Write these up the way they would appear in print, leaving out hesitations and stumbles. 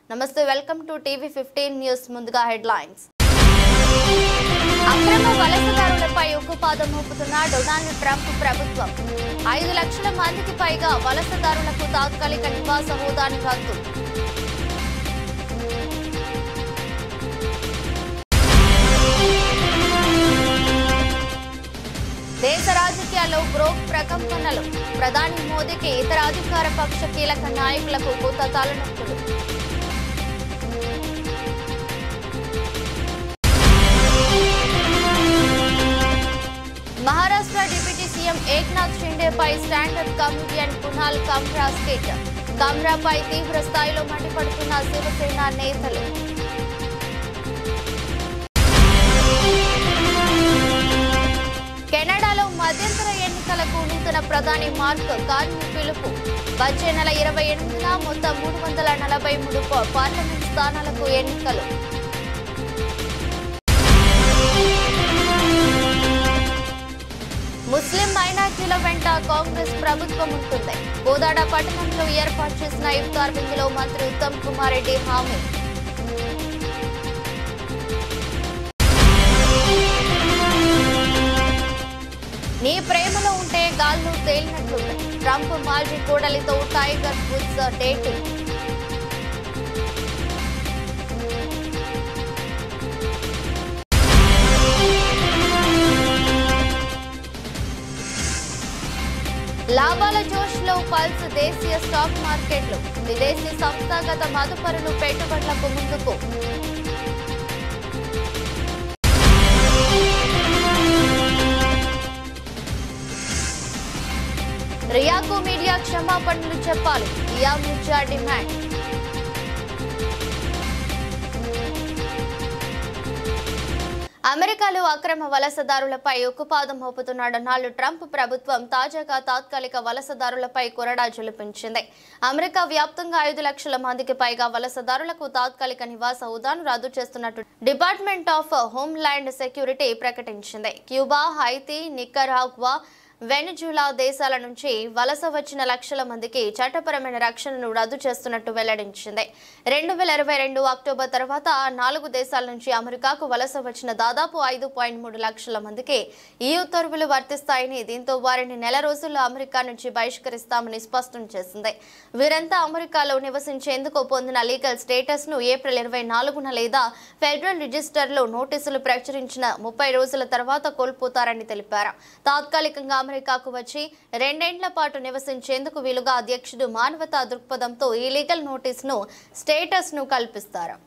నమస్తే welcome to టీవీ15 news ముందుగా headlines అక్రమ వలసదారులపై ఉక్కుపాదం మోపుతున్న డొనాల్డ్ ట్రంప్ ప్రభుత్వం 5 లక్షల మందికి పైగా వలసదారులకు తాత్కాలిక నివాస హోదాను రద్దు దేశ రాజకీయాల్లో గ్రోక్ ప్రకంపనలు ప్రధాని మోదీకి ఇతర అధికార పక్ష కీలక నాయకులకు కొత్త తలనొప్పులు మహారాష్ట్ర డిప్యూటీ సీఎం ఏక్నాథ్ షిండేపై standup comedian Kunal Kamra skit కమ్రాపై తీవ్ర స్థాయిలో మండిపడుతున్న శివసేన నేతలు కెనడాలో మధ్యంతర ఎన్నికలకు నూతన ప్రధాని మార్క్ కార్నీ పిలుపు వచ్చే నెల 28న మొత్తం 343 పార్లమెంట్ స్థానాలకు ఎన్నికలు ముస్లిం మైనార్టీల వెంట కాంగ్రెస్ ప్రభుత్వం ఉంటుంది కోదాడ పట్టణంలో ఏర్పాటు చేసిన ఇఫ్తార్ విందులో మంత్రి ఉత్తమ్ కుమార్ రెడ్డి హామీ నీ ప్రేమలో ఉంటే గాల్లో తేలినట్లుంది ట్రంప్ మాజీ కోడలితో టైగర్ వుడ్స్ డేటింగ్ లాభాల జోష్లో పల్స్ దేశీయ స్టాక్ మార్కెట్లు విదేశీ సంస్థాగత మదుపరులు పెట్టుబడులకు ముందుకు రియాకు మీడియా క్షమాపణలు చెప్పాలి రియా మిర్జా డిమాండ్ అమెరికాలో అక్రమ వలసదారులపై ఉక్కుపాదం మోపుతున్న డొనాల్డ్ ట్రంప్ ప్రభుత్వం తాజాగా తాత్కాలిక వలసదారులపై కొరడా జులిపించింది అమెరికా వ్యాప్తంగా 5 లక్షల మందికి పైగా వలసదారులకు తాత్కాలిక నివాస హోదాను రద్దు చేస్తున్నట్టు డిపార్ట్మెంట్ ఆఫ్ హోమ్ల్యాండ్ సెక్యూరిటీ ప్రకటించింది క్యూబా హైతీ నికరాగ్వా వెనిజులా దేశాల నుంచి వలస వచ్చిన లక్షల మందికి చట్టపరమైన రక్షణను రద్దు చేస్తున్నట్టు వెల్లడించింది 2022 అక్టోబర్ తర్వాత 4 దేశాల నుంచి అమెరికాకు వలస వచ్చిన దాదాపు 5.3 లక్షల మందికి ఈ ఉత్తర్వులు వర్తిస్తాయని దీంతో వారిని నెల రోజుల్లో అమెరికా నుంచి బహిష్కరిస్తామని స్పష్టం చేసింది వీరంతా అమెరికాలో నివసించేందుకు పొందిన లీగల్ స్టేటస్ ను ఏప్రిల్ 24న లేదా ఫెడరల్ రిజిస్టర్లో నోటీసులు ప్రచురించిన 30 రోజుల తర్వాత కోల్పోతారని తెలిపారు తాత్కాలికంగా అమెరికాకు వచ్చి 2 ఏళ్ల పాటు నివసించేందుకు వీలుగా అధ్యక్షుడు మానవతా దృక్పథంతో ఈ లీగల్ నోటీసును స్టేటస్ ను కల్పిస్తారు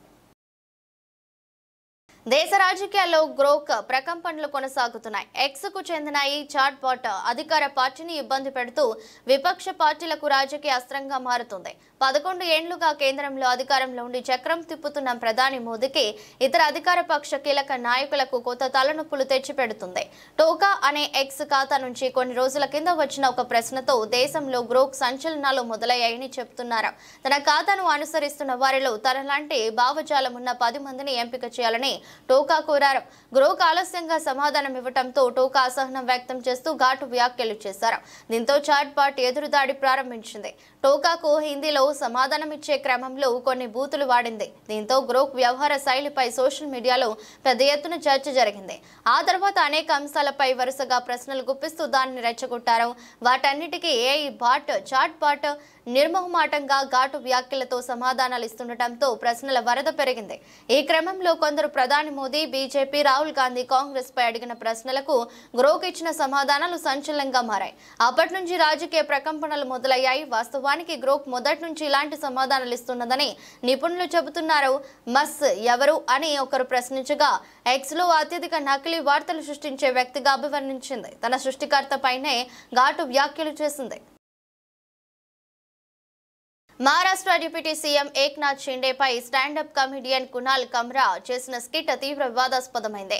దేశ రాజకీయాల్లో గ్రోక్ ప్రకంపనలు కొనసాగుతున్నాయి ఎక్స్ కు చెందిన ఈ చాట్ బాట్ అధికార పార్టీని ఇబ్బంది పెడుతూ విపక్ష పార్టీలకు రాజకీయ అస్త్రంగా మారుతుంది 11 ఏళ్లుగా కేంద్రంలో అధికారంలో ఉండి చక్రం తిప్పుతున్న ప్రధాని మోదీకి ఇతర అధికార పక్ష కీలక నాయకులకు కొత్త తలనొప్పులు తెచ్చిపెడుతుంది టోకా అనే ఎక్స్ ఖాతా నుంచి కొన్ని రోజుల కింద వచ్చిన ఒక ప్రశ్నతో దేశంలో గ్రోక్ సంచలనాలు మొదలయ్యాయని చెబుతున్నారు తన ఖాతాను అనుసరిస్తున్న వారిలో తనలాంటి భావజాలం ఉన్న 10 మందిని ఎంపిక చేయాలని టోకా కోరారు గ్రోక్ ఆలస్యంగా సమాధానం ఇవ్వడంతో టోకా అసహనం వ్యక్తం చేస్తూ ఘాటు వ్యాఖ్యలు చేశారు దీంతో చాట్ బాట్ ఎదురుదాడి ప్రారంభించింది టోకాకు హిందీలో సమాధానం ఇచ్చే క్రమంలో కొన్ని బూతులు వాడింది దీంతో గ్రోక్ వ్యవహార శైలిపై సోషల్ మీడియాలో పెద్ద ఎత్తున చర్చ జరిగింది ఆ తర్వాత అనేక అంశాలపై వరుసగా ప్రశ్నలు గుప్పిస్తూ దానిని రెచ్చగొట్టారు వాటన్నిటికీ చాట్ బాట్ నిర్మోహమాటంగా ఘాటు వ్యాఖ్యలతో సమాధానాలు ఇస్తుండటంతో ప్రశ్నల వరద పెరిగింది ఈ క్రమంలో కొందరు ప్రధాని మోదీ బీజేపీ రాహుల్ గాంధీ కాంగ్రెస్ పై అడిగిన ప్రశ్నలకు గ్రోక్ ఇచ్చిన సమాధానాలు సంచలనంగా మారాయి అప్పటి నుంచి రాజకీయ ప్రకంపనలు మొదలయ్యాయి వాస్తవానికి గ్రోక్ మొదటి నుంచి ఇలాంటి సమాధానాలు ఇస్తున్నదని నిపుణులు చెబుతున్నారు మస్ ఎవరు అని ఒకరు ప్రశ్నించగా ఎక్స్ లో అత్యధిక నకిలీ వార్తలు సృష్టించే వ్యక్తిగా అభివర్ణించింది తన సృష్టికర్త పైనే ఘాటు వ్యాఖ్యలు చేసింది మహారాష్ట్ర డిప్యూటీ సీఎం ఏక్నాథ్ షిండేపై స్టాండప్ కమిడియన్ కునాల్ కమ్రా చేసిన స్కిట్ తీవ్ర వివాదాస్పదమైంది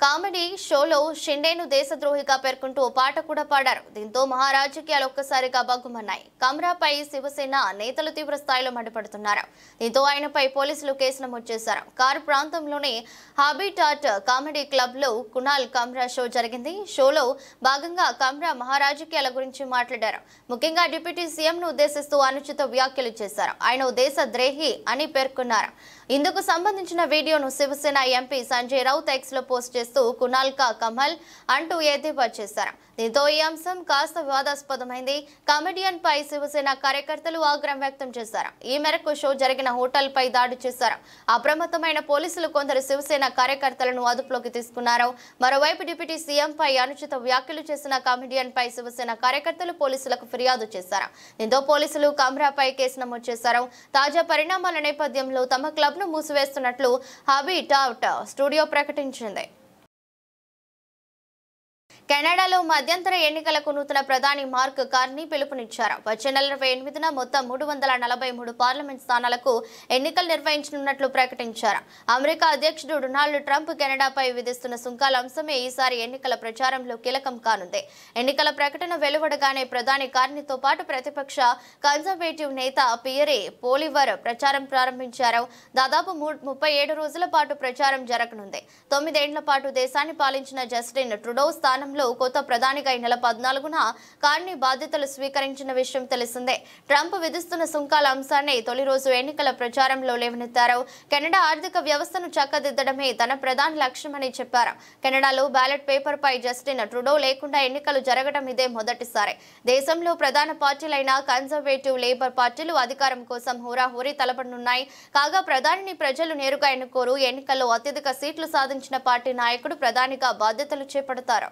కామెడీ షోలో షిండేను దేశద్రోహిగా పేర్కొంటూ ఓ పాట కూడా పాడారు. దీంతో మహారాజకీయాలు ఒక్కసారిగా బగ్గుమన్నాయి. కమ్రాపై శివసేన నేతలు తీవ్ర స్థాయిలో మండిపడుతున్నారు. దీంతో ఆయనపై పోలీసులు కేసు నమోదు చేశారు. కారు ప్రాంతంలోని హాబిటాట్ కామెడీ క్లబ్ లో కునాల్ కమ్రా షో జరిగింది. షోలో భాగంగా కమ్రా మహారాజకీయాల గురించి మాట్లాడారు. ముఖ్యంగా డిప్యూటీ సీఎంను ఉద్దేశిస్తూ అనుచిత వ్యాఖ్యలు చేశారు. ఆయన దేశ ద్రోహి అని పేర్కొన్నారు. ఇందుకు సంబంధించిన వీడియోను శివసేన ఎంపీ సంజయ్ రౌత్ ఎక్స్ లో పోస్ట్ చేస్తూ కునాల్ కా కమల్ అంటూ ఎద్దేవా చేశారు. దీంతో ఈ అంశం కాస్త వివాదాస్పదమైంది. కామెడియన్ పై శివసేన కార్యకర్తలు ఆగ్రహం వ్యక్తం చేశారు. ఈ మేరకు షో జరిగిన హోటల్ పై దాడి చేశారు. అప్రమత్తమైన పోలీసులు కొందరు శివసేన కార్యకర్తలను అదుపులోకి తీసుకున్నారు. మరోవైపు డిప్యూటీ సీఎం పై అనుచిత వ్యాఖ్యలు చేసిన కామెడియన్ పై శివసేన కార్యకర్తలు పోలీసులకు ఫిర్యాదు చేశారు. దీంతో పోలీసులు కమ్రాపై కేసు నమోదు చేశారు. తాజా పరిణామాల నేపథ్యంలో తమ క్లబ్ ను మూసివేస్తున్నట్లు హాబిటాట్ స్టూడియో ప్రకటించింది. కెనడాలో మధ్యంతర ఎన్నికలకు నూతన ప్రధాని మార్క్ కార్నీ పిలుపునిచ్చారు. వచ్చే నెల 28న మొత్తం 343 పార్లమెంట్ స్థానాలకు ఎన్నికలు నిర్వహించనున్నట్లు ప్రకటించారు. అమెరికా అధ్యక్షుడు డొనాల్డ్ ట్రంప్ కెనడాపై విధిస్తున్న సుంకాల అంశమే ఈసారి ఎన్నికల ప్రచారంలో కీలకం కానుంది. ఎన్నికల ప్రకటన వెలువడగానే ప్రధాని కార్నీతో పాటు ప్రతిపక్ష కన్జర్వేటివ్ నేత పియరే పోలివర్ ప్రచారం ప్రారంభించారు. దాదాపు 37 రోజుల పాటు ప్రచారం జరగనుంది. 9 ఏళ్ల పాటు దేశాన్ని పాలించిన జస్టిన్ ట్రుడో స్థానంలో కొత్త ప్రధానిగా ఈ నెల 14న కార్నీ బాధ్యతలు స్వీకరించిన విషయం తెలిసిందే. ట్రంప్ విధిస్తున్న సుంకాల అంశాన్ని తొలి రోజు ఎన్నికల ప్రచారంలో లేవనెత్తారు. కెనడా ఆర్థిక వ్యవస్థను చక్కదిద్దడమే తన ప్రధాన లక్ష్యమని చెప్పారు. కెనడాలో బ్యాలెట్ పేపర్ పై జస్టిన్ ట్రుడో లేకుండా ఎన్నికలు జరగడం ఇదే మొదటిసారి. దేశంలో ప్రధాన పార్టీలైన కన్జర్వేటివ్, లేబర్ పార్టీలు అధికారం కోసం హోరాహోరీ తలపడనున్నాయి. కాగా ప్రధానిని ప్రజలు నేరుగా ఎన్నుకోరు. ఎన్నికల్లో అత్యధిక సీట్లు సాధించిన పార్టీ నాయకుడు ప్రధానిగా బాధ్యతలు చేపడతారు.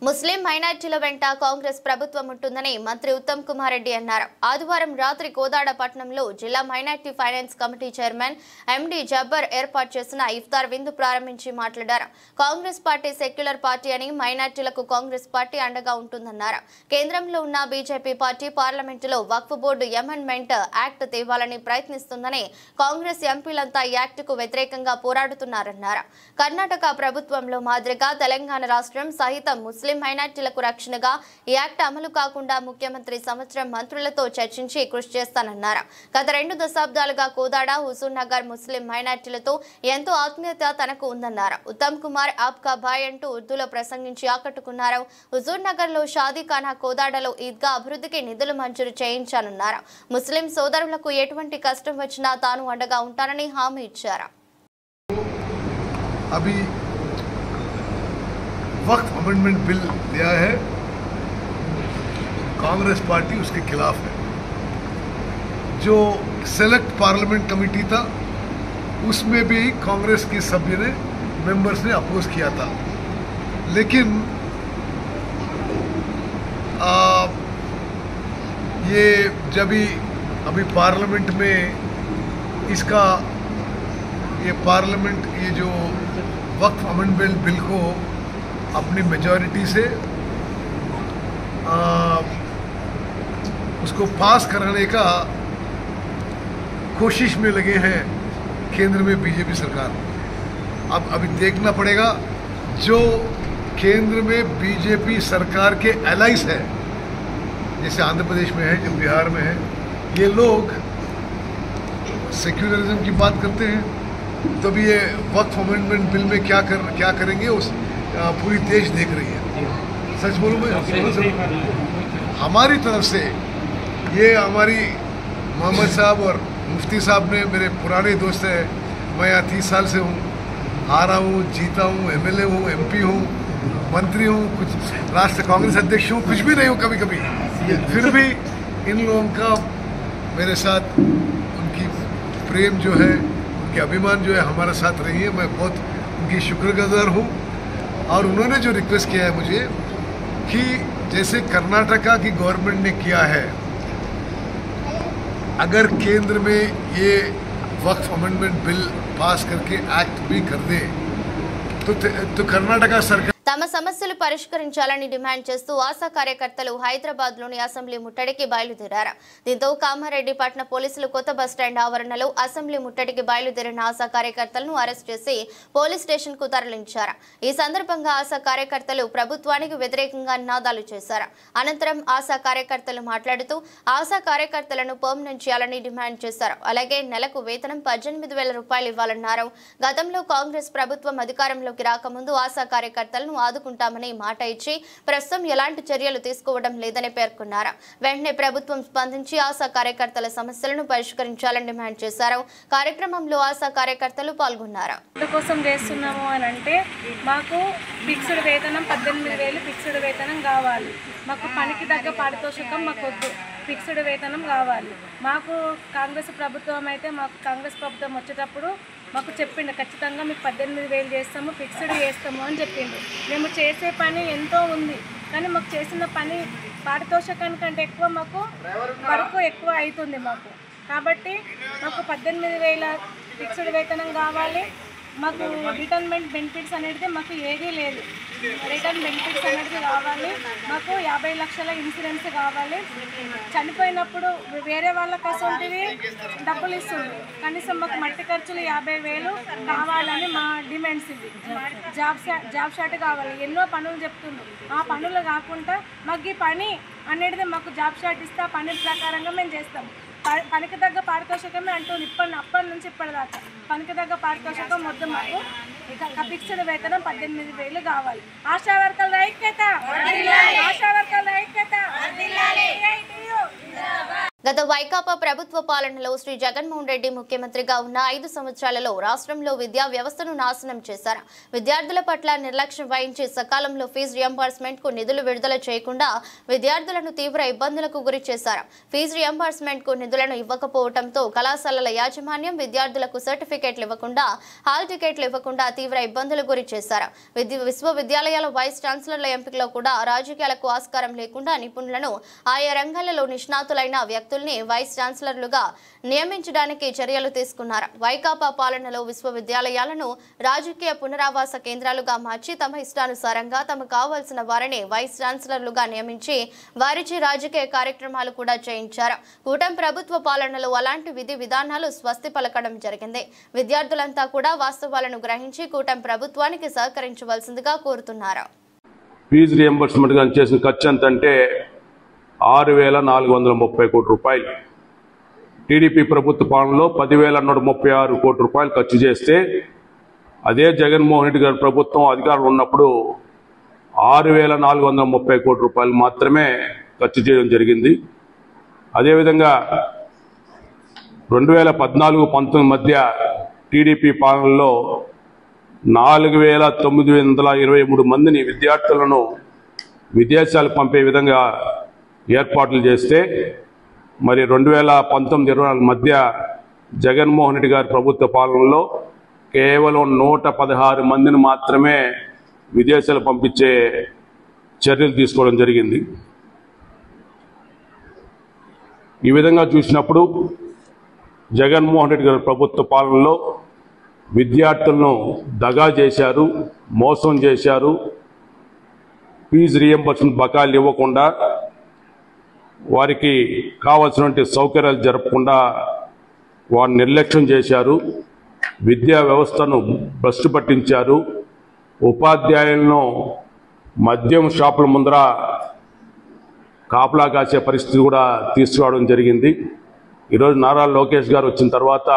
ముస్లిం మైనార్టీల వెంట కాంగ్రెస్ ప్రభుత్వం ఉంటుందని మంత్రి ఉత్తమ్ కుమార్ రెడ్డి అన్నారు. ఆదివారం రాత్రి కోదాడ పట్టణంలో జిల్లా minority finance committee chairman MD Jabbar ఏర్పాటు చేసిన ఇఫ్తార్ విందు ప్రారంభించి మాట్లాడారు. కాంగ్రెస్ పార్టీ సెక్యులర్ పార్టీ అని, మైనార్టీలకు కాంగ్రెస్ పార్టీ అండగా ఉంటుందన్నారు. కేంద్రంలో ఉన్న బీజేపీ పార్టీ పార్లమెంటులో వక్ఫ్ బోర్డు అమెండ్మెంట్ యాక్ట్ తేవాలని ప్రయత్నిస్తుందని, కాంగ్రెస్ ఎంపీలంతా ఈ యాక్టుకు వ్యతిరేకంగా పోరాడుతున్నారన్నారు. కర్ణాటక ప్రభుత్వంలో మాదిరిగా తెలంగాణ రాష్ట్రం సహితం ముస్లిం మైనార్టీలకు రక్షణగా ఈ యాక్ట్ అమలు కాకుండా ముఖ్యమంత్రి సంవత్సరం మంత్రులతో చర్చించి కృషి చేస్తానన్నారు. గత 2 దశాబ్దాలుగా కోదాడ, హుజూర్ నగర్ ముస్లిం మైనార్టీలతో ఎంతో ఆత్మీయత తనకు ఉందన్నారు. ఉత్తమ్ కుమార్ ఆప్కా భాయ్ అంటూ ఉర్దూలో ప్రసంగించి ఆకట్టుకున్నారు. హుజూర్ నగర్ లో షాదీఖానా, కోదాడలో ఈద్గా అభివృద్ధికి నిధులు మంజూరు చేయించానన్నారు. ముస్లిం సోదరులకు ఎటువంటి కష్టం వచ్చినా తాను అండగా ఉంటానని హామీ ఇచ్చారు. वक्त अमेंडमेंट बिल दिया है, कांग्रेस पार्टी उसके खिलाफ है. जो सेलेक्ट पार्लियामेंट कमेटी था उसमें भी कांग्रेस के सभ्य ने मेंबर्स ने अपोज किया था. लेकिन ये जब अभी पार्लियामेंट में इसका ये पार्लियामेंट ये जो वक्फ अमेंडमेंट बिल को अपनी मेजॉरिटी से उसको पास कराने का कोशिश में लगे हैं केंद्र में बीजेपी सरकार. अब अभी देखना पड़ेगा जो केंद्र में बीजेपी सरकार के एलाइज है, जैसे आंध्र प्रदेश में है, जो बिहार में है, ये लोग सेक्युलरिज्म की बात करते हैं. तो भी ये वक्फ अमेंडमेंट बिल में क्या करेंगे उस पूरी देश देख रही है. सच बोलूं मैं, हमारी तरफ से ये हमारी मोहम्मद साहब और मुफ्ती साहब ने मेरे पुराने दोस्त हैं. मैं यहाँ 30 साल से हूँ, हारा हूँ, जीता हूँ, MLA हूँ, MP हूँ, मंत्री हूँ, कुछ राष्ट्रीय कांग्रेस अध्यक्ष हूँ, कुछ भी नहीं हूँ कभी कभी. फिर भी इन लोगों का मेरे साथ उनकी प्रेम जो है, उनके अभिमान जो है हमारे साथ रही है. मैं बहुत उनकी शुक्रगुजार हूँ. और उन्होंने जो रिक्वेस्ट किया है मुझे कि जैसे कर्नाटका की गवर्नमेंट ने किया है, अगर केंद्र में ये वक्फ अमेंडमेंट बिल पास करके एक्ट भी कर दे तो कर्नाटका सरकार తమ సమస్యలు పరిష్కరించాలని డిమాండ్ చేస్తూ ఆశా కార్యకర్తలు హైదరాబాద్లోని అసెంబ్లీ ముట్టడికి బయలుదేరారు. దీంతో కామారెడ్డి పట్టణ పోలీసులు కొత్త బస్టాండ్ ఆవరణలో అసెంబ్లీ ముట్టడికి బయలుదేరిన ఆశా కార్యకర్తలను అరెస్ట్ చేసి పోలీస్ స్టేషన్ కు తరలించారు. ఈ సందర్భంగా ఆశా కార్యకర్తలు ప్రభుత్వానికి వ్యతిరేకంగా నినాదాలు చేశారు. అనంతరం ఆశా కార్యకర్తలు మాట్లాడుతూ ఆశా కార్యకర్తలను పర్మనెంట్ చేయాలని డిమాండ్ చేశారు. అలాగే నెలకు వేతనం 18,000 రూపాయలు ఇవ్వాలన్నారు. గతంలో కాంగ్రెస్ ప్రభుత్వం అధికారంలోకి రాకముందు ఆశా కార్యకర్తలను ఆదుకుంటామని మాట ఇచ్చి ప్రస్తుతం ఎలాంటి చర్యలు తీసుకోవడం లేదని పేర్కొన్నారు. వెంటనే ప్రభుత్వం స్పందించి ఆశా కార్యకర్తల సమస్యలను పరిష్కరించాలని డిమాండ్ చేశారు. కార్యక్రమంలో ఆశా కార్యకర్తలు పాల్గొన్నారు. కోసం చేస్తున్నాము అని అంటే మాకు ఫిక్స్డ్ వేతనం 18,000 ఫిక్స్డ్ వేతనం కావాలి. మాకు పనికి తగ్గ పారితోషికం మాకు వద్దు, ఫిక్స్డ్ వేతనం కావాలి. మాకు కాంగ్రెస్ ప్రభుత్వం అయితే మాకు కాంగ్రెస్ ప్రభుత్వం వచ్చేటప్పుడు మాకు చెప్పిండు ఖచ్చితంగా మీకు 18,000 చేస్తాము, ఫిక్స్డ్ చేస్తాము అని చెప్పిండు. మేము చేసే పని ఎంతో ఉంది, కానీ మాకు చేసిన పని పారితోషికానికంటే ఎక్కువ మాకు వర్క్ ఎక్కువ అవుతుంది మాకు. కాబట్టి మాకు 18,000 ఫిక్స్డ్ వేతనం కావాలి. మాకు రిటైర్మెంట్ బెనిఫిట్స్ అనేది మాకు ఏదీ లేదు. రిటర్న్ బెనిఫిట్స్ అనేది కావాలి. మాకు 50 లక్షల ఇన్సూరెన్స్ కావాలి. చనిపోయినప్పుడు వేరే వాళ్ళకి అసొంటివి డబ్బులు ఇస్తుంది. కనీసం మాకు మట్టి ఖర్చులు 50,000 కావాలని మా డిమాండ్స్ ఇవి. జాబ్ షాట్ కావాలి. ఎన్నో పనులు చెప్తుంది. ఆ పనులు కాకుండా మాకు ఈ పని అనేది మాకు జాబ్ షాట్ ఇస్తే ఆ పని ప్రకారంగా మేము చేస్తాం. పనికి తగ్గ పారితోషికమే అంటుంది అప్పటి నుంచి ఇప్పటిదాకా. పనికి తగ్గ పారితోషికం వద్దు మాకు. ఇక ఫిక్స్డ్ వేతనం 18,000 కావాలి. ఆశా వర్కర్ల ఐక్యత, ఆశా వర్కర్ల ఐక్యత. గత వైకాపా ప్రభుత్వ పాలనలో శ్రీ జగన్మోహన్ రెడ్డి ముఖ్యమంత్రిగా ఉన్న 5 సంవత్సరాలలో రాష్ట్రంలో విద్యా వ్యవస్థను నాశనం చేశారు. విద్యార్థుల పట్ల నిర్లక్ష్యం వహించి సకాలంలో ఫీజు రియంబర్స్మెంట్ కు నిధులు విడుదల చేయకుండా విద్యార్థులను తీవ్ర ఇబ్బందులకు గురి చేశారు. ఫీజు రియంబర్స్మెంట్ కు నిధులను ఇవ్వకపోవడంతో కళాశాలల యాజమాన్యం విద్యార్థులకు సర్టిఫికెట్లు ఇవ్వకుండా, హాల్ టికెట్లు ఇవ్వకుండా తీవ్ర ఇబ్బందులకు గురి చేశారు. విశ్వవిద్యాలయాల వైస్ ఛాన్సలర్ల ఎంపికలో కూడా రాజకీయాలకు ఆస్కారం లేకుండా నిపుణులను ఆయా రంగాలలో నిష్ణాతులైన వ్యక్తుల్ని వైస్ ఛాన్సలర్లుగా నియమించడానికి చర్యలు తీసుకున్నారు. వైకాపా పాలనలో విశ్వవిద్యాలయాలను రాజకీయ పునరావాస కేంద్రాలుగా మార్చి తమ ఇష్టానుసారంగా తమకు కావాల్సిన వారిని వైస్ ఛాన్సలర్లుగా నియమించి వారిచే రాజకీయ కార్యక్రమాలు కూడా చేయించారు. కూటమి ప్రభుత్వ పాలనలో అలాంటి విధి విధానాలు స్వస్తి పలకడం జరిగింది. విద్యార్థులంతా కూడా వాస్తవాలను గ్రహించి కూటమి ప్రభుత్వానికి సహకరించవలసిందిగా కోరుతున్నారు. ఫీజు రియంబర్స్మెంట్ గా చేసిన ఖర్చు ఎంత అంటే 6,430 కోట్ల రూపాయలు. టీడీపీ ప్రభుత్వ పాలనలో 10,136 కోట్ల రూపాయలు ఖర్చు చేస్తే అదే జగన్మోహన్ రెడ్డి గారి ప్రభుత్వం అధికారంలో ఉన్నప్పుడు 6,430 కోట్ల రూపాయలు మాత్రమే ఖర్చు చేయడం జరిగింది. అదేవిధంగా 2014-19 మధ్య టీడీపీ పాలనలో 4,923 మందిని విద్యార్థులను విదేశాలకు పంపే విధంగా ఏర్పాట్లు చేస్తే మరి 2019-24 మధ్య జగన్మోహన్ రెడ్డి గారి ప్రభుత్వ పాలనలో కేవలం 116 మందిని మాత్రమే విదేశాలు పంపించే చర్యలు తీసుకోవడం జరిగింది. ఈ విధంగా చూసినప్పుడు జగన్మోహన్ రెడ్డి గారి ప్రభుత్వ పాలనలో విద్యార్థులను దగా చేశారు, మోసం చేశారు. ఫీజు రియంబర్స్మెంట్ బకాయిలు ఇవ్వకుండా, వారికి కావాల్సినటువంటి సౌకర్యాలు జరపకుండా వారిని నిర్లక్ష్యం చేశారు. విద్యా వ్యవస్థను భ్రష్టు పట్టించారు. ఉపాధ్యాయులను మద్యం షాపుల ముందర కాపలా కాసే పరిస్థితి కూడా తీసుకురావడం జరిగింది. ఈరోజు నారా లోకేష్ గారు వచ్చిన తర్వాత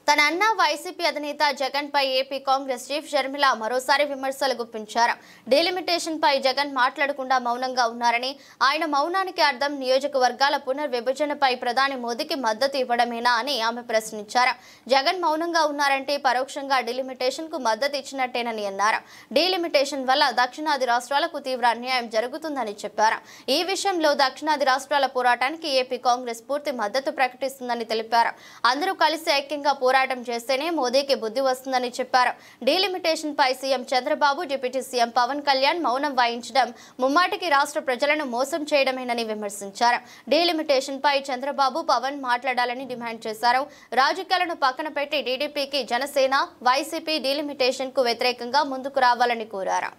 తన అన్న వైసీపీ అధినేత జగన్ పై ఏపీ కాంగ్రెస్ చీఫ్ షర్మిల మరోసారి విమర్శలు గుప్పించారు. డీలిమిటేషన్ పై జగన్ మాట్లాడకుండా మౌనంగా ఉన్నారని, ఆయన మౌనానికి అర్థం నియోజకవర్గాల పునర్విభజనపై ప్రధాని మోదీకి మద్దతు ఇవ్వడమేనా అని ఆమె ప్రశ్నించారు. జగన్ మౌనంగా ఉన్నారంటే పరోక్షంగా డీలిమిటేషన్ కు మద్దతు ఇచ్చినట్టేనని అన్నారు. డీలిమిటేషన్ వల్ల దక్షిణాది రాష్ట్రాలకు తీవ్ర అన్యాయం జరుగుతుందని చెప్పారు. ఈ విషయంలో దక్షిణాది రాష్ట్రాల పోరాటానికి ఏపీ కాంగ్రెస్ పూర్తి మద్దతు ప్రకటిస్తుందని తెలిపారు. అందరూ కలిసి ఐక్యంగా పోరాటం చేస్తేనే మోదీకి బుద్ధి వస్తుందని చెప్పారు. డీలిమిటేషన్ పై CM Chandrababu, deputy CM Pawan Kalyan మౌనం వహించడం ముమ్మాటికి రాష్ట్ర ప్రజలను మోసం చేయడమేనని విమర్శించారు. డీలిమిటేషన్ పై చంద్రబాబు, పవన్ మాట్లాడాలని డిమాండ్ చేశారు. రాజకీయాలను పక్కన పెట్టి టీడీపీకి జనసేన, వైసీపీ డీలిమిటేషన్ కు వ్యతిరేకంగా ముందుకు రావాలని కోరారు.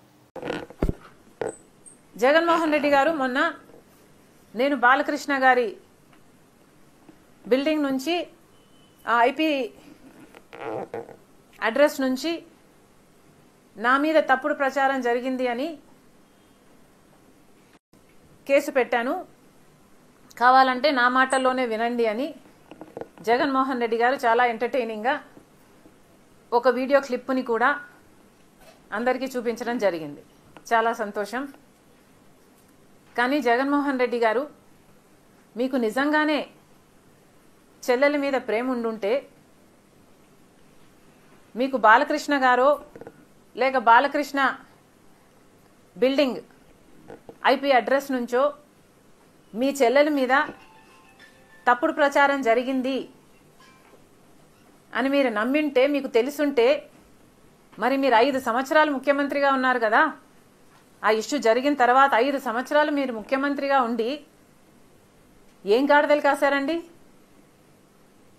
జగన్మోహన్ రెడ్డి గారు మొన్న నేను బాలకృష్ణ గారి బిల్డింగ్ నుంచి ఆ ఐపీ అడ్రస్ నుంచి నా మీద తప్పుడు ప్రచారం జరిగింది అని కేసు పెట్టాను, కావాలంటే నా మాటల్లోనే వినండి అని జగన్మోహన్ రెడ్డి గారు చాలా ఎంటర్టైనింగ్గా ఒక వీడియో క్లిప్ని కూడా అందరికీ చూపించడం జరిగింది. చాలా సంతోషం. కానీ జగన్మోహన్ రెడ్డి గారు మీకు నిజంగానే చెల్లెల మీద ప్రేమ ఉండుంటే మీకు బాలకృష్ణ గారో లేక బాలకృష్ణ బిల్డింగ్ ఐపీ అడ్రస్ నుంచో మీ చెల్లెల మీద తప్పుడు ప్రచారం జరిగింది అని మీరు నమ్మింటే, మీకు తెలుసుంటే, మరి మీరు 5 సంవత్సరాలు ముఖ్యమంత్రిగా ఉన్నారు కదా, ఆ ఇష్యూ జరిగిన తర్వాత 5 సంవత్సరాలు మీరు ముఖ్యమంత్రిగా ఉండి ఏం గాడిదలు కాశారండి?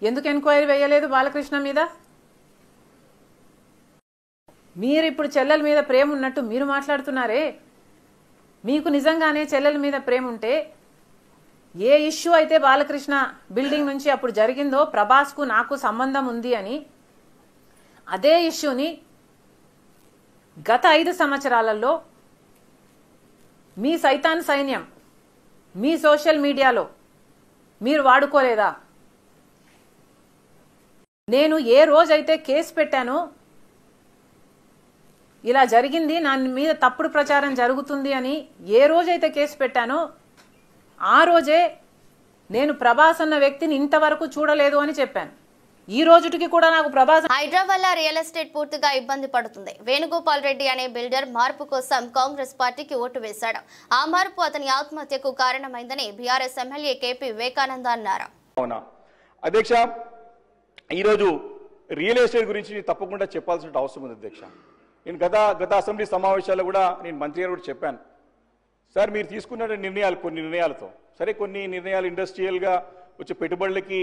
ఎందుకు ఎంక్వైరీ వేయలేదు బాలకృష్ణ మీద? మీరు ఇప్పుడు చెల్లెల మీద ప్రేమ ఉన్నట్టు మీరు మాట్లాడుతున్నారే. మీకు నిజంగానే చెల్లెల మీద ప్రేమ ఉంటే ఏ ఇష్యూ అయితే బాలకృష్ణ బిల్డింగ్ నుంచి అప్పుడు జరిగిందో ప్రభాస్కు నాకు సంబంధం ఉంది అని, అదే ఇష్యూని గత 5 సంవత్సరాలలో మీ సైతాన్ సైన్యం మీ సోషల్ మీడియాలో మీరు వాడుకోలేదా? నేను ఏ రోజైతే కేసు పెట్టానో, ఇలా జరిగింది, నా మీద తప్పుడు ప్రచారం జరుగుతుంది అని ఏ రోజైతే కేసు పెట్టానో ఆ రోజే నేను ప్రభాస్ అన్న వ్యక్తిని ఇంతవరకు చూడలేదు అని చెప్పాను. ఈ రోజుకి కూడా నాకు ప్రభాస్. హైదరాబాద్ రియల్ ఎస్టేట్ పూర్తిగా ఇబ్బంది పడుతుంది. వేణుగోపాల్ రెడ్డి అనే బిల్డర్ మార్పు కోసం కాంగ్రెస్ పార్టీకి ఓటు వేశాడు. ఆ మార్పు అతని ఆత్మహత్యకు కారణమైందని బీఆర్ఎస్ ఎమ్మెల్యే కేపీ వివేకానంద అన్నారు. అవునా అధ్యక్ష, ఈరోజు రియల్ ఎస్టేట్ గురించి తప్పకుండా చెప్పాల్సిన అవసరం ఉంది అధ్యక్ష. నేను గత అసెంబ్లీ సమావేశాల్లో కూడా నేను మంత్రి గారు కూడా చెప్పాను, సార్ మీరు తీసుకున్న కొన్ని నిర్ణయాలతో, సరే కొన్ని నిర్ణయాలు ఇండస్ట్రియల్గా వచ్చే పెట్టుబడులకి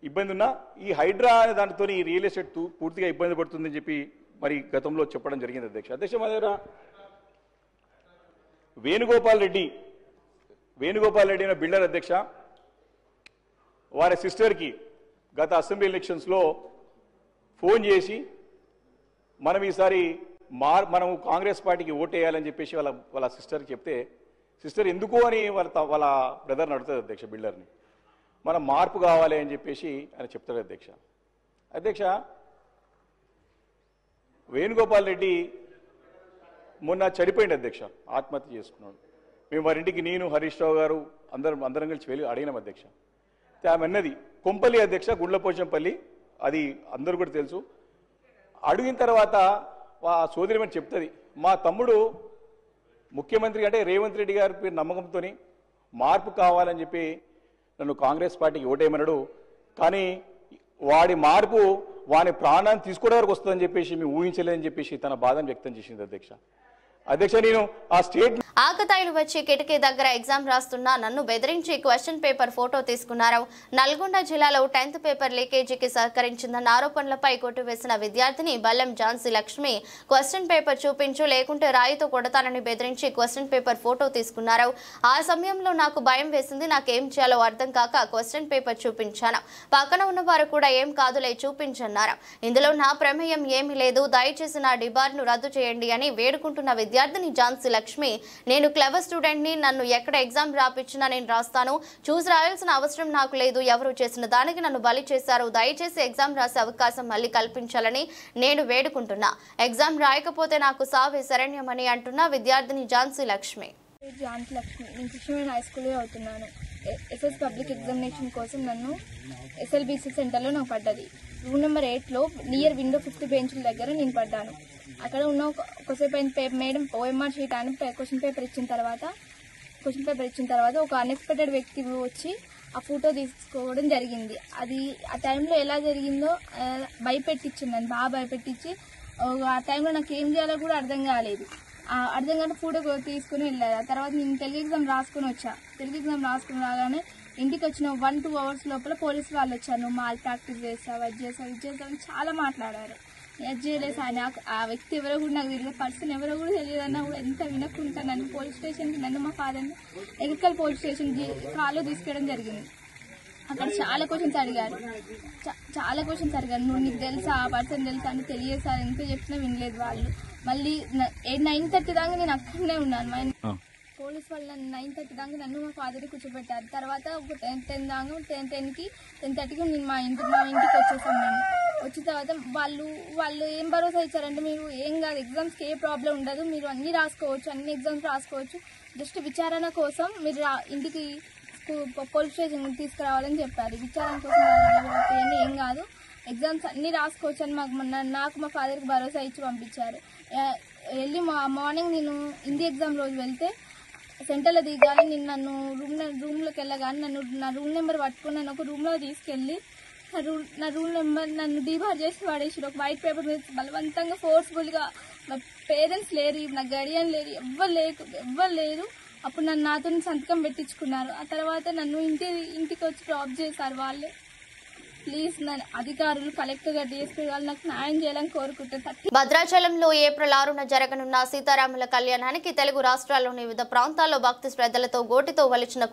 ఇబ్బంది ఉన్నా ఈ హైడ్రా అనే దానితో ఈ రియల్ ఎస్టేట్ పూర్తిగా ఇబ్బంది పడుతుందని చెప్పి మరి గతంలో చెప్పడం జరిగింది అధ్యక్ష. మా దగ్గర వేణుగోపాల్ రెడ్డి అనే బిల్డర్ అధ్యక్ష, వారి సిస్టర్కి గత అసెంబ్లీ ఎలక్షన్స్లో ఫోన్ చేసి మనం ఈసారి మనము కాంగ్రెస్ పార్టీకి ఓటేయాలని చెప్పేసి వాళ్ళ సిస్టర్కి చెప్తే, సిస్టర్ ఎందుకు అని వాళ్ళ బ్రదర్ని అడుగుతుంది అధ్యక్ష, బిల్డర్ని. మనం మార్పు కావాలి అని చెప్పేసి ఆయన చెప్తాడు అధ్యక్ష. వేణుగోపాల్ రెడ్డి మొన్న చనిపోయింది అధ్యక్ష, ఆత్మహత్య చేసుకున్నాడు. మేము వారింటికి నేను హరీష్ రావు గారు అందరం కలిసి వెళ్ళి అడిగినాం అధ్యక్ష. ఆమె అన్నది కొంపల్లి అధ్యక్ష, గుండ్లపోచంపల్లి, అది అందరూ కూడా తెలుసు. అడిగిన తర్వాత ఆ సోదరిమని చెప్తుంది, మా తమ్ముడు ముఖ్యమంత్రి అంటే రేవంత్ రెడ్డి గారి పేరు నమ్మకంతో మార్పు కావాలని చెప్పి నన్ను కాంగ్రెస్ పార్టీకి ఓటేయమన్నాడు. కానీ వాడి మార్పు వాని ప్రాణాన్ని తీసుకోవడం వరకు వస్తుందని చెప్పేసి మేము ఊహించలేదని చెప్పేసి తన బాధను వ్యక్తం చేసింది అధ్యక్ష. నేను ఆ స్టేట్ ఆకతాయిలు వచ్చి కిటికీ దగ్గర ఎగ్జామ్ రాస్తున్నా నన్ను బెదిరించి క్వశ్చన్ పేపర్ ఫోటో తీసుకున్నారు. నల్గొండ జిల్లాలో 10th పేపర్ లీకేజీకి సహకరించిందన్న ఆరోపణలపై కొట్టివేసిన విద్యార్థిని బల్లం ఝాన్సీ లక్ష్మి క్వశ్చన్ పేపర్ చూపించు లేకుంటే రాయితో కొడతానని బెదిరించి క్వశ్చన్ పేపర్ ఫోటో తీసుకున్నారు. ఆ సమయంలో నాకు భయం వేసింది. నాకేం చేయాలో అర్థం కాక క్వశ్చన్ పేపర్ చూపించాను. పక్కన ఉన్నవారు కూడా ఏం కాదులే చూపించన్నారు. ఇందులో నా ప్రమేయం ఏమీ లేదు. దయచేసి నా డిబార్ను రద్దు చేయండి అని వేడుకుంటున్న విద్యార్థిని ఝాన్సీ లక్ష్మి, నేను క్లెవర్ స్టూడెంట్ ని, నన్ను ఎక్కడ ఎగ్జామ్ రాపిచ్చినా నేను రాస్తాను. చూసి రాయాల్సిన అవసరం నాకు లేదు. ఎవరు చేసిన దానికి నన్ను బలి చేశారు. దయచేసి ఎగ్జామ్ రాసే అవకాశం మళ్ళీ కల్పించాలని నేను వేడుకుంటున్నా. ఎగ్జామ్ రాయకపోతే నాకు సావే శరణ్యమని అంటున్న విద్యార్థిని ఝాన్సీ లక్ష్మి. నేను కృష్ణవేణి హై స్కూల్లో అవుతున్నాను. ఎస్ఎస్ పబ్లిక్ ఎగ్జామినేషన్ కోసం నన్ను ఎస్ఎల్బిసి సెంటర్లో నాకు పడ్డది. రూమ్ నెంబర్ 8లో నియర్ విండో 5th బెంచ్ల దగ్గర నేను పడ్డాను. అక్కడ ఉన్న ఒకసేపు అయిన మేడం ఓఎంఆర్ షీట్ అని క్వశ్చన్ పేపర్ ఇచ్చిన తర్వాత ఒక అన్ఎక్స్పెక్టెడ్ వ్యక్తి వచ్చి ఆ ఫోటో తీసుకోవడం జరిగింది. అది ఆ టైంలో ఎలా జరిగిందో భయపెట్టించింది, నన్ను బాగా భయపెట్టించి ఆ టైంలో నాకు ఏం చేయాలో కూడా అర్థం కాలేదు. అర్థం కాని ఫోటో తీసుకుని వెళ్ళారు. ఆ తర్వాత నేను తెలుగు ఎగ్జామ్ రాసుకుని వచ్చా. తెలుగు ఎగ్జామ్ రాసుకుని రాగానే ఇంటికి వచ్చిన 1-2 అవర్స్ లోపల పోలీసు వాళ్ళు వచ్చారు. నువ్వు మాల్ ప్రాక్టీస్ చేస్తావు, అది చేస్తావు, ఇది చేస్తావు అని చాలా మాట్లాడారు. ఏది చేయలేదు సార్. నాకు ఆ వ్యక్తి ఎవరో కూడా నాకు తెలియదు, పర్సన్ ఎవరో కూడా తెలియదన్నా కూడా ఎంత వినకుండా నన్ను పోలీస్ స్టేషన్కి, నన్ను మా ఫాదర్ని ఎగర్కల్ పోలీస్ స్టేషన్కి కాల్లో తీసుకెళ్ళడం జరిగింది. అక్కడ చాలా క్వశ్చన్స్ అడిగారు, చాలా క్వశ్చన్స్ అడిగారు. నువ్వు నీకు తెలుసా, ఆ పర్సన్ తెలుసా అని తెలియదు సార్. ఎంత చెప్పినా వినలేదు వాళ్ళు. మళ్ళీ 9:30 దాకా నేను అక్కడనే ఉన్నాను. పోలీస్ వాళ్ళు 9:30 దాకా నన్ను మా ఫాదర్ని కూర్చోబెట్టారు. తర్వాత ఒక 10 దాకా 10:30కి నేను మా ఇంటికి వచ్చేసాను. నేను వచ్చిన తర్వాత వాళ్ళు ఏం భరోసా ఇచ్చారంటే, మీరు ఏం కాదు, ఎగ్జామ్స్కి ఏ ప్రాబ్లం ఉండదు, మీరు అన్ని రాసుకోవచ్చు, అన్ని ఎగ్జామ్స్ రాసుకోవచ్చు, జస్ట్ విచారణ కోసం మీరు ఇంటికి పోలీస్ స్టేషన్ తీసుకురావాలని చెప్పారు. విచారణ కోసం ఏం కాదు, ఎగ్జామ్స్ అన్ని రాసుకోవచ్చు అని నాకు మా ఫాదర్కి భరోసా ఇచ్చి పంపించారు. వెళ్ళి మార్నింగ్ నేను హిందీ ఎగ్జామ్ రోజు వెళ్తే సెంటర్లో దిగాలి. నేను రూమ్లోకి వెళ్ళగానే నా రూమ్ నెంబర్ పట్టుకుని నన్ను ఒక రూమ్లో తీసుకెళ్ళి నా రూమ్ నెంబర్ నన్ను డిబార్ చేసి పడేసి ఒక వైట్ పేపర్ మీద బలవంతంగా ఫోర్స్ఫుల్గా. నా పేరెంట్స్ లేరు, నా గడియన్ లేరు, ఎవ్వరు లేరు. అప్పుడు నాతో సంతకం పెట్టించుకున్నారు. ఆ తర్వాత నన్ను ఇంటికి వచ్చి డ్రాప్ చేశారు వాళ్ళే. ప్లీజ్ నన్ను అధికారులు, కలెక్టర్ గారు, డిఎస్పీ గారు నాకు న్యాయం చేయాలని కోరుకుంటున్నారు. భద్రాచలంలో ఏప్రిల్ 6న జరగనున్న సీతారాముల కళ్యాణానికి తెలుగు రాష్ట్రాల్లోని వివిధ ప్రాంతాల్లో భక్తి శ్రద్ధలతో గోటితో వలిచిన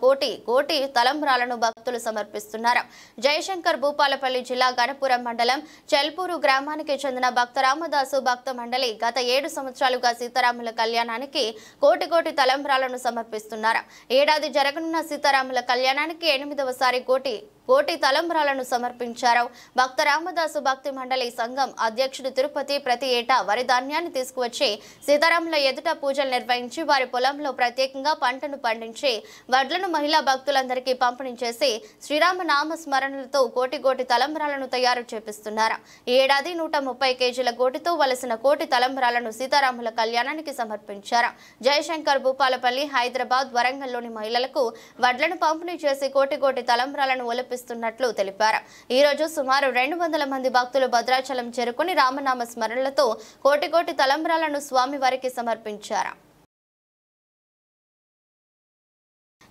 కోటి తలంబ్రాలను భక్తులు సమర్పిస్తున్నారు. జయశంకర్ భూపాలపల్లి జిల్లా గణపురం మండలం చెల్పూరు గ్రామానికి చెందిన భక్త రామదాసు భక్త మండలి గత 7 సంవత్సరాలుగా సీతారాముల కళ్యాణానికి కోటి తలంబ్రాలను సమర్పిస్తున్నారు. ఏడాది జరగనున్న సీతారాముల కళ్యాణానికి 8వసారి కోటి తలంబ్రాలను సమర్పించారు. భక్త రామదాసు భక్తి మండలి సంఘం అధ్యక్షుడు తిరుపతి ప్రతి ఏటా వరి ధాన్యాన్ని తీసుకువచ్చి సీతారాముల ఎదుట పూజలు నిర్వహించి వారి పొలంలో ప్రత్యేకంగా పంటను పండించి వడ్లను మహిళా భక్తులందరికీ పంపిణీ చేసి శ్రీరామ నామ స్మరణలతో కోటి తలంబ్రాలను తయారు చేపిస్తున్నారు. ఈ ఏడాది 130 కేజీల గోటితో వలసిన కోటి తలంబ్రాలను సీతారాముల కళ్యాణానికి సమర్పించారు. జయశంకర్ భూపాలపల్లి, హైదరాబాద్, వరంగల్లోని మహిళలకు వడ్లను పంపిణీ చేసి కోటి తలంబ్రాలను ఒలిపిస్తున్నట్లు తెలిపారు. ఈ రోజు సుమారు 200 మంది భక్తులు భద్రాచలం చేరుకుని రామనామ స్మరణలతో కోటి తలంబ్రాలను స్వామి వారికి సమర్పించారు.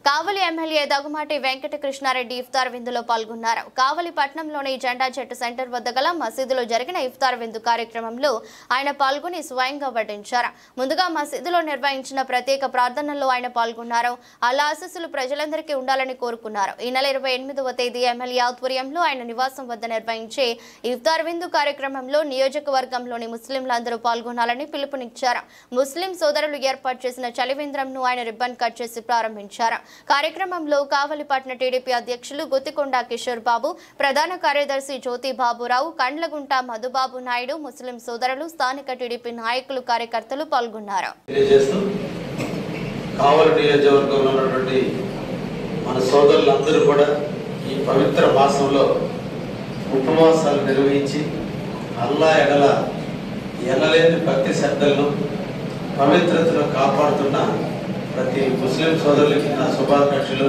కావలి ఎమ్మెల్యే దగ్గుమాటి వెంకట కృష్ణారెడ్డి ఇఫ్తార్ విందులో పాల్గొన్నారు. కావలి పట్టణంలోని జెండా చెట్టు సెంటర్ వద్ద గల మసీదులో జరిగిన ఇఫ్తార్ విందు కార్యక్రమంలో ఆయన పాల్గొని స్వయంగా వడ్డించారు. ముందుగా మసీదులో నిర్వహించిన ప్రత్యేక ప్రార్థనల్లో ఆయన పాల్గొన్నారు. అల్లా ఆశీస్సులు ప్రజలందరికీ ఉండాలని కోరుకున్నారు. ఈ నెల 28వ తేదీ ఎమ్మెల్యే ఆధ్వర్యంలో ఆయన నివాసం వద్ద నిర్వహించే ఇఫ్తార్ విందు కార్యక్రమంలో నియోజకవర్గంలోని ముస్లింలందరూ పాల్గొనాలని పిలుపునిచ్చారు. ముస్లిం సోదరులు ఏర్పాటు చేసిన చలివేంద్రంను ఆయన రిబ్బన్ కట్ చేసి ప్రారంభించారు. కార్యక్రమంలో కావలి పట్టణ టీడీపీ అధ్యక్షులు గుత్తికొండ కిషోర్ బాబు, ప్రధాన కార్యదర్శి జ్యోతి బాబురావు, కండ్లగుంట మధుబాబు నాయుడు, ముస్లిం సోదరులు, స్థానిక టీడీపీ నాయకులు, కార్యకర్తలు పాల్గొన్నారు. కావలి నియోజకవర్గంలో ఉన్నటువంటి మన సోదరులందరూ కూడా ఈ పవిత్ర మాసంలో ఉపవాసాలు నిర్వహించి అల్లా ఎడల ఎనలేని భక్తి శ్రద్ధలను పవిత్రతను కాపాడుతున్న ప్రతి ముస్లిం సోదరులకి నా శుభాకాంక్షలు,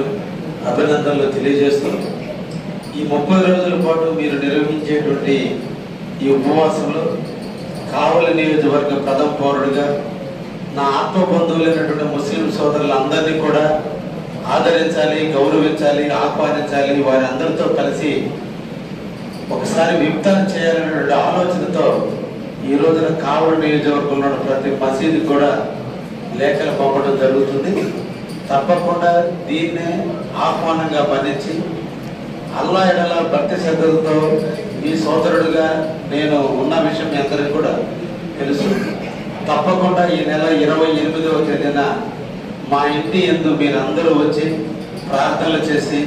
అభినందనలు తెలియజేస్తూ ఈ 30 రోజుల పాటు మీరు నిర్వహించేటువంటి ఈ ఉపవాసంలో కావలి నియోజకవర్గ ప్రథమ పౌరుడిగా నా ఆత్మ బంధువులైనటువంటి ముస్లిం సోదరులందరినీ కూడా ఆదరించాలి, గౌరవించాలి, ఆహ్వానించాలి. వారి అందరితో కలిసి ఒకసారి ఇఫ్తార్ చేయాలనేటువంటి ఆలోచనతో ఈ రోజున కావలి నియోజకవర్గంలో ప్రతి మసీదు కూడా లేఖలు పంపడం జరుగుతుంది. తప్పకుండా దీన్నే ఆహ్వానంగా మన్నించి అల్లా ఎడల భక్తి శ్రద్ధలతో మీ సోదరుడుగా నేను ఉన్న విషయం మీ అందరికీ కూడా తెలుసు. తప్పకుండా ఈ నెల 28వ తేదీన మా ఇంటి యందు మీరందరూ వచ్చి ప్రార్థనలు చేసి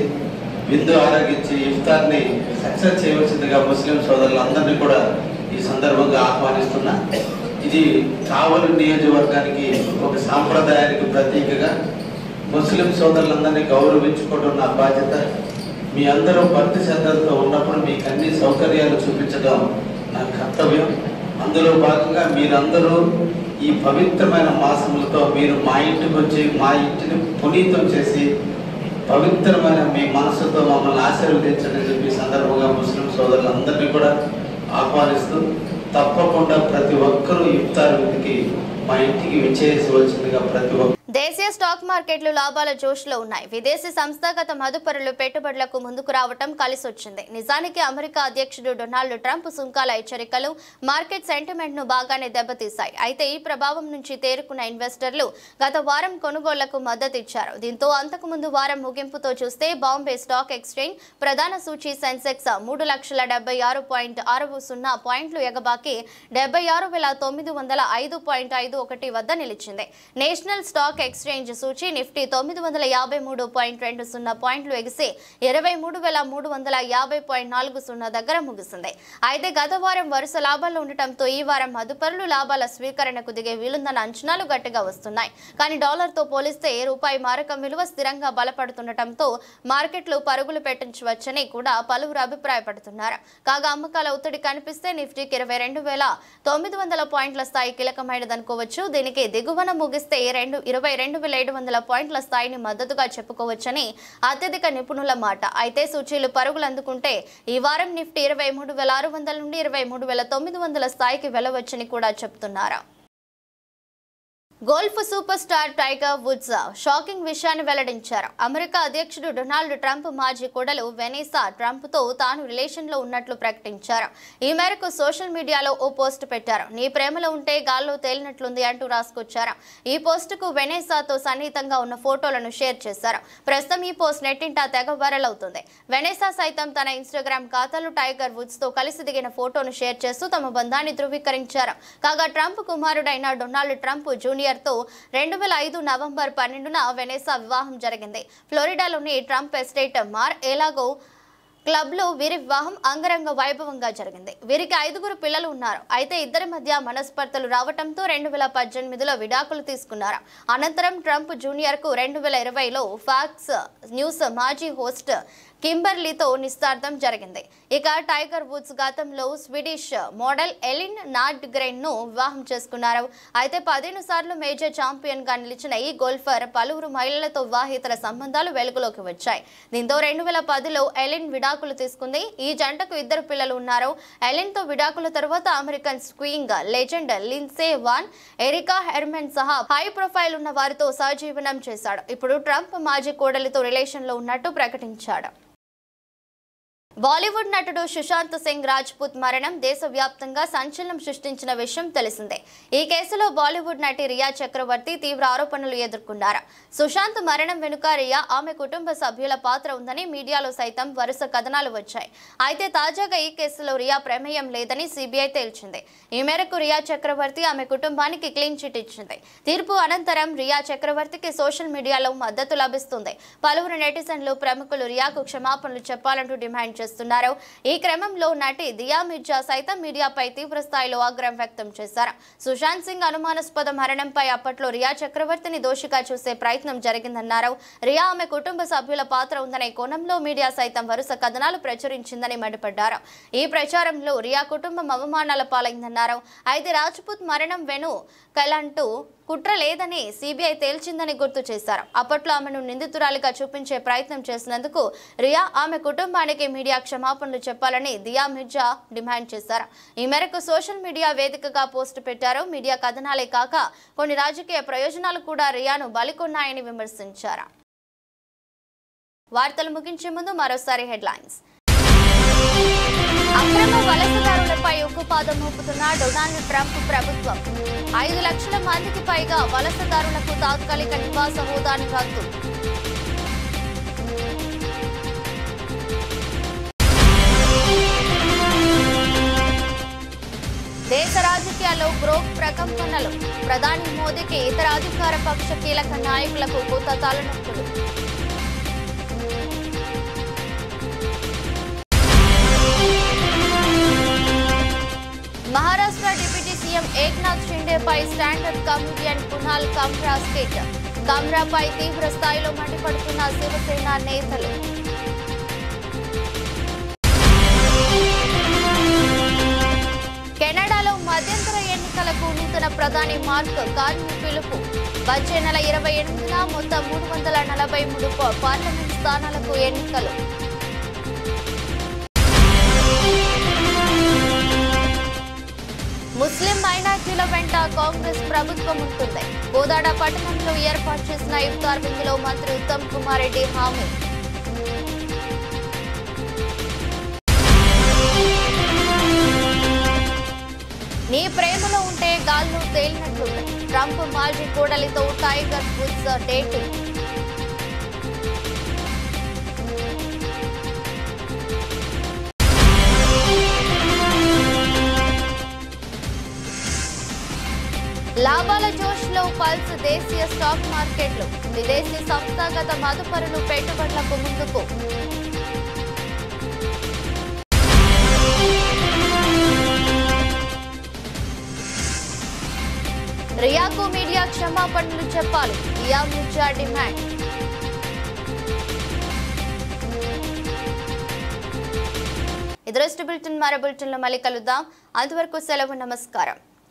విందు ఆరగించి ఇఫ్తార్ని సక్సెస్ చేయవలసిందిగా ముస్లిం సోదరులందరినీ కూడా ఈ సందర్భంగా ఆహ్వానిస్తున్నా. ఇది కావలి నియోజకవర్గానికి ఒక సాంప్రదాయానికి ప్రతీకగా ముస్లిం సోదరులందరినీ గౌరవించుకోవడం నా బాధ్యత. మీ అందరూ భక్తి శ్రద్ధలతో ఉన్నప్పుడు మీకు అన్ని సౌకర్యాలు చూపించడం నా కర్తవ్యం. అందులో భాగంగా మీరందరూ ఈ పవిత్రమైన మాసములతో మీరు మా ఇంటికి వచ్చి మా ఇంటిని పునీతం చేసి పవిత్రమైన మీ మనసుతో మమ్మల్ని ఆశీర్వదించని చెప్పి సందర్భంగా ముస్లిం సోదరులందరినీ కూడా ఆహ్వానిస్తూ తప్పకుండా ప్రతి ఒక్కరూ ఇఫ్తార్ విందుకి మా ఇంటికి విచ్చేయవలసిందిగా ప్రతి ఒక్కరు దేశీయ స్టాక్ మార్కెట్లు లాభాల జోష్లో ఉన్నాయి. విదేశీ సంస్థాగత మదుపరులు పెట్టుబడులకు ముందుకు రావటం కలిసొచ్చింది. నిజానికి అమెరికా అధ్యక్షుడు డొనాల్డ్ ట్రంప్ సుంకాల హెచ్చరికలు మార్కెట్ సెంటిమెంట్ ను బాగానే దెబ్బతీశాయి. అయితే ఈ ప్రభావం నుంచి తేరుకున్న ఇన్వెస్టర్లు గత వారం కొనుగోళ్లకు మద్దతు ఇచ్చారు. దీంతో అంతకుముందు వారం ముగింపుతో చూస్తే బాంబే స్టాక్ ఎక్స్చేంజ్ ప్రధాన సూచీ సెన్సెక్స్ 3,76.60 పాయింట్లు ఎగబాకి 76,905.51 వద్ద నిలిచింది. నేషనల్ స్టాక్ ఎక్స్చేంజ్ సూచీ నిఫ్టీ 953.20 పాయింట్లు ఎగిసి 23,350.40 దగ్గర ముగిసింది. అయితే గత వారం వరుస లాభాల్లో ఉండటంతో ఈ వారం మదుపరులు లాభాల స్వీకరణకు దిగే వీలుందన్న అంచనాలు గట్టిగా వస్తున్నాయి. కానీ డాలర్తో పోలిస్తే రూపాయి మారకం విలువ స్థిరంగా బలపడుతుండటంతో మార్కెట్లు పరుగులు పెట్టించవచ్చని కూడా పలువురు అభిప్రాయపడుతున్నారు. కాగా అమ్మకాల ఒత్తిడి కనిపిస్తే నిఫ్టీకి 22,900 పాయింట్ల స్థాయి కీలకమైనదనుకోవచ్చు. దీనికి దిగువన ముగిస్తే 22,700 పాయింట్ల స్థాయిని మద్దతుగా చెప్పుకోవచ్చని అత్యధిక నిపుణుల మాట. అయితే సూచీలు పరుగులు అందుకుంటే ఈ వారం నిఫ్టీ 23,600 నుండి 23,900 స్థాయికి వెళ్ళవచ్చని కూడా చెప్తున్నారు. Golf super star tiger Woods shocking విషయాన్ని వెల్లడించారు. అమెరికా అధ్యక్షుడు డొనాల్డ్ ట్రంప్ మాజీ కోడలు వెనీసా ట్రంప్తో తాను రిలేషన్లో ఉన్నట్లు ప్రకటించారు. ఈ మేరకు సోషల్ మీడియాలో ఓ పోస్ట్ పెట్టారు. నీ ప్రేమలో ఉంటే గాల్లో తేలినట్లుంది అంటూ రాసుకొచ్చారు. ఈ పోస్టుకు వెనీసాతో సన్నిహితంగా ఉన్న ఫోటోలను షేర్ చేశారు. ప్రస్తుతం ఈ పోస్ట్ నెట్టింటా తెగ వైరల్ అవుతుంది. వెనీసా సైతం తన ఇన్స్టాగ్రామ్ ఖాతాలో టైగర్ వుడ్స్ తో కలిసి దిగిన ఫోటోను షేర్ చేస్తూ తమ బంధాన్ని ధృవీకరించారు. కాగా ట్రంప్ కుమారుడైన డొనాల్డ్ ట్రంప్ జూనియర్ తో 2005 నవంబర్ 12న వెనీసా వివాహం జరిగింది. ఫ్లోరిడాలోని ట్రంప్ ఎస్టేట్ మార్ ఎలాగో క్లబ్ లో వీరి వివాహం అంగరంగ వైభవంగా జరిగింది. వీరికి 5 పిల్లలు ఉన్నారు. అయితే ఇద్దరి మధ్య మనస్పర్ధలు రావడంతో 2018లో విడాకులు తీసుకున్నారు. అనంతరం ట్రంప్ జూనియర్ కు 2020లో ఫాక్స్ న్యూస్ మాజీ హోస్ట్ కింబర్లీతో నిశ్చితార్థం జరిగింది. ఇక టైగర్ వుడ్స్ గతంలో స్వీడిష్ మోడల్ ఎలిన్ నార్డ్గ్రెన్ ను వివాహం చేసుకున్నారు. అయితే 15 సార్లు మేజర్ ఛాంపియన్ గా నిలిచిన ఈ గోల్ఫర్ పలువురు మహిళలతో వివాహేతర సంబంధాలు వెలుగులోకి వచ్చాయి. దీంతో 2010లో ఎలిన్ విడాకులు తీసుకుంది. ఈ జంటకు 2 పిల్లలు ఉన్నారు. ఎలిన్ తో విడాకుల తర్వాత American skiing legend Lindsey Vonn, Erica Herman సహా హై ప్రొఫైల్ ఉన్న వారితో సహజీవనం చేశాడు. ఇప్పుడు ట్రంప్ మాజీ కోడలితో రిలేషన్ లో ఉన్నట్టు ప్రకటించాడు. బాలీవుడ్ నటుడు సుశాంత్ సింగ్ రాజ్పూత్ మరణం దేశవ్యాప్తంగా సంచలనం సృష్టించిన విషయం తెలిసిందే. ఈ కేసులో బాలీవుడ్ నటి రియా చక్రవర్తి తీవ్ర ఆరోపణలు ఎదుర్కొన్నారు. సుశాంత్ మరణం వెనుక రియా, ఆమె కుటుంబ సభ్యుల పాత్ర ఉందని మీడియాలో సైతం వరుస కథనాలు వచ్చాయి. అయితే తాజాగా ఈ కేసులో రియా ప్రమేయం లేదని సిబిఐ తేల్చింది. ఈ మేరకు రియా చక్రవర్తి ఆమె కుటుంబానికి క్లీన్ చిట్ ఇచ్చింది. తీర్పు అనంతరం రియా చక్రవర్తికి సోషల్ మీడియాలో మద్దతు లభిస్తుంది. పలువురు నెటిజన్లు, ప్రముఖులు రియాకు క్షమాపణలు చెప్పాలంటూ డిమాండ్ చేస్తున్నారు. ఈ క్రమంలో నటి దియా మిర్జా సైతం మీడియాపై తీవ్ర స్థాయిలో ఆగ్రహం వ్యక్తం చేశారు. సుశాంత్ సింగ్ అనుమానాస్పద మరణంపై అప్పట్లో రియా చక్రవర్తిని దోషిగా చూసే ప్రయత్నం జరిగిందన్నారు. రియా, ఆమె కుటుంబ సభ్యుల పాత్ర ఉందనే కోణంలో మీడియా సైతం వరుస కథనాలు ప్రచురించిందని మండిపడ్డారు. ఈ ప్రచారంలో రియా కుటుంబం అవమానాల పాలైందన్నారు. అయితే రాజ్పూత్ మరణం వెనుకలంటూ కుట్ర లేదని సిబిఐ తేల్చిందని గుర్తు చేశారు. అప్పట్లో ఆమెను నిందితురాలిగా చూపించే ప్రయత్నం చేసినందుకు రియా, ఆమె కుటుంబానికి మీడియా క్షమాపణలు చెప్పాలని దియా మిర్జా డిమాండ్ చేశారు. ఈ మేరకు సోషల్ మీడియా వేదికగా పోస్టు పెట్టారు. మీడియా కథనాలే కాక కొన్ని రాజకీయ ప్రయోజనాలు కూడా రియాను బలికొన్నాయని విమర్శించారు. వార్తలు ముగించే ముందు మరోసారి హెడ్లైన్స్. అక్రమ వలసదారులపై ఉక్కుపాదం మోపుతున్న డొనాల్డ్ ట్రంప్ ప్రభుత్వం. 5 లక్షల మందికి పైగా వలసదారులకు తాత్కాలిక నివాస హోదాను రద్దు. దేశ రాజకీయాల్లో గ్రోక్ ప్రకంపనలు. ప్రధాని మోదీకి ఇతర అధికార పక్ష కీలక నాయకులకు కొత్త తలనొప్పులు. మహారాష్ట్ర డిప్యూటీ సీఎం ఏక్నాథ్ షిండేపై standard comedian Kunal Kamra skit. కమ్రాపై తీవ్ర స్థాయిలో మండిపడుతున్న శివసేన నేతలు. కెనడాలో మధ్యంతర ఎన్నికలకు నూతన ప్రధాని మార్క్ కార్నీ పిలుపు. వచ్చే నెల 28న మొత్తం 343 పార్లమెంట్ స్థానాలకు ఎన్నికలు. ముస్లిం మైనార్టీల వెంట కాంగ్రెస్ ప్రభుత్వం ఉంటుంది. కోదాడ పట్టణంలో ఏర్పాటు చేసిన ఇఫ్తార్ విందులో మంత్రి ఉత్తమ్ కుమార్ రెడ్డి హామీ. నీ ప్రేమలో ఉంటే గాల్లో తేలినట్లుంది. ట్రంప్ మాజీ కోడలితో టైగర్ వుడ్స్ డేటింగ్. లాభాల జోష్లో పల్స్ దేశీయ స్టాక్ మార్కెట్లు. విదేశీ సంస్థాగత మదుపరులు పెట్టుబడులకు ముందుకు. రియాకు మీడియా క్షమాపణలు చెప్పాలి. రియా మిర్జా డిమాండ్. ఇది బులెటిన్. మరో బులెటిన్లో మళ్ళీ కలుద్దాం. అంతవరకు సెలవు. నమస్కారం.